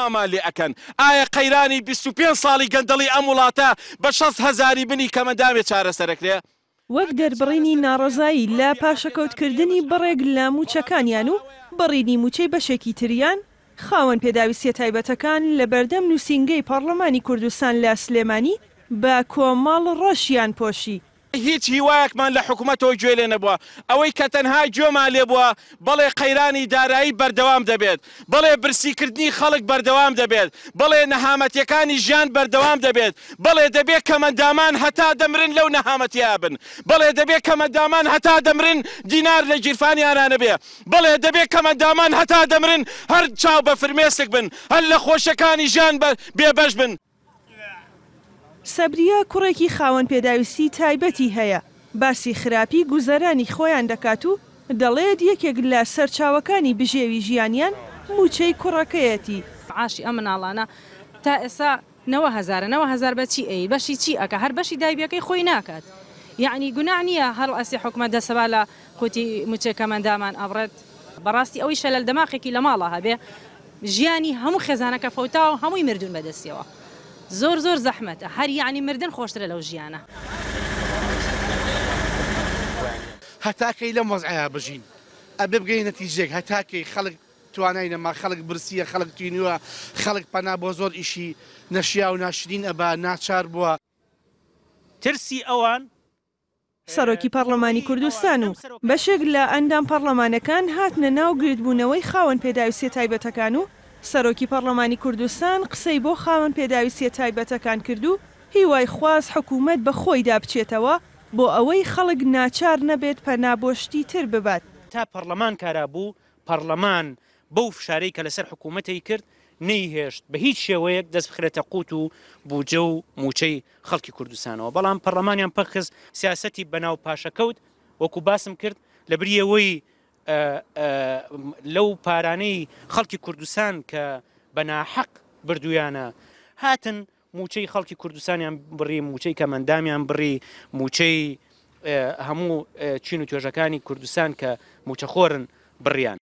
داوامان لێ ئەکەن ئایا قەیرانی 25 ساڵی گەندەڵی ئەم وڵاتە بە 60,000 بنی کەمەندامێ چارەسەرەکرێ؟ وەک دەربڕینی ناڕەزایی لە پاشەکەوتکردنی بڕێک لە موچەکانیان و بڕینی موچەی بەشێکی تریان، خاوەن پێداویستیە تایبەتەکان لە بەردەم نووسینگەی پەرلەمانی کوردستان لە سلێمانی بە کۆمەڵ ڕەشیان پۆشی. هیچ هیوایەکمان لە حکوومەتەوە گوێ لێ نەبووە، ئەوەی کە تەنها گوێمان لێ بووە بەڵێ قەیرانی دارایی بەردەوام دەبێت، بەڵێ برسیکردنی خەڵک بەردەوام دەبێت، بەڵێ نەهامەتیەکانی ژیان بەردەوام دەبێت، بەڵێ دەبێت کەمەندامان هەتا دەمرن لەو نەهامەتیا بن، بەڵێ دەبێت کەمەندامان هەتا دەمرن دینار لە گیرفانیانە بێ، بەڵێ دەبێت کەمەندامان هەتا دەمرن هەر چاو بە فرمێسک بن، هەر لە خۆشەکانی ژیان بێبەش بن. سەبریە کوڕێکی خاوەن پێداویستی تایبەتی هەیە، باسی خراپی گوزەرانی خۆیان دەکات و دەڵێت یەکێک لە سەرچاوەکانی بژێوی ژیانیان موچەی کوڕەکەیەتی. عاشی ئەم مناڵانە تا ئێستا 9,000 بەچی ئەی بەشی چی ئەکە هەر بەشی دایبیەکەی خۆی ناکات. یعنی گوناح نییە هەڵ ئەسی حکومەت دەسەبا لە کوتی موچەی کەمەندامان ئەبڕێت، بەڕاستی ئەوی شەلەل دەماغێکی لە ماڵە هەبێ ژیانی هەموو خێزانەکە فەوتاوە هەمووی مردون بەدەستیەوە. زۆر زەحمەتە، هەر یعنی مردن خۆشترە لەو ژیانە. هەتاکەی لەم وەزعەیە بژین ئەبێ بگەین نەتیجەیەک، هەتاکەی خەڵک توانای نەما، خەڵک برسیە، خەڵک توینووە، خەڵک پەنا بۆ زۆر ئیشی نەشیا و ناشرین ئەبا ناچار بووە. ترسی ئەوان سەرۆکی پەرلەمانی کوردستان و بەشێک لە ئەندام پەرلەمانەکان هاتنە ناو گرتبوونەوەی خاوەن پێداویستیە تایبەتەکان و سەرۆکی پەرلەمانی کوردستان قسەی بۆ خاوەن پێداویستیە تایبەتەکان کرد و هیوای خواست حکوومەت بە خۆی دابچێتەوە بۆ ئەوەی خەڵک ناچار نەبێت پەنابۆشتی تر ببات. تا پەرلەمان کارا بوو، پەرلەمان بەو فشارەی کە لەسەر حکوومەتی کرد نەیهێشت بە هیچ شێوەیەک دەست بخرێتە قوت و بوجە و موچەی خەڵکی کوردستانەوە، بەڵام پەرلەمانیان پەخست سیاسەتی بەناو پاشەکەوت وەکو باسم کرد لە بریەوەی لەو پارانەی خەڵکی کوردستان کە بەناحەق بردویانە هاتن موچەی خەڵکی کوردستانیان بڕی، موچەی کەمەندامیان بڕی، موچەی هەموو چین و توێژەکانی کوردستان کە موچەخۆرن بڕیان.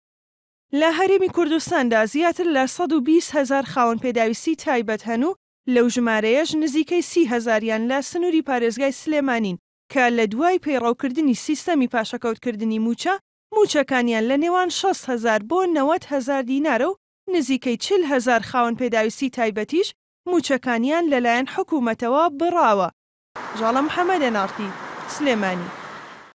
لە هەرێمی کوردستاندا زیاتر لە 120,000 خاوەن پێداویستی تایبەت هەن و لەو ژمارەیەش نزیکەی 30,000یان لە سنووری پارێزگای سلێمانین کە لە دوای پەیڕەوکردنی سیستەمی پاشەکەوتکردنی موچەکانیان لە نێوان 60,000 بۆ 90,000 دینارە و نزیکەی 40,000 خاوەن پێداویستی تایبەتیش موچەکانیان لەلایەن حکوومەتەوە بڕاوە. ژاڵە محەممەدە نارتی، سلێمانی.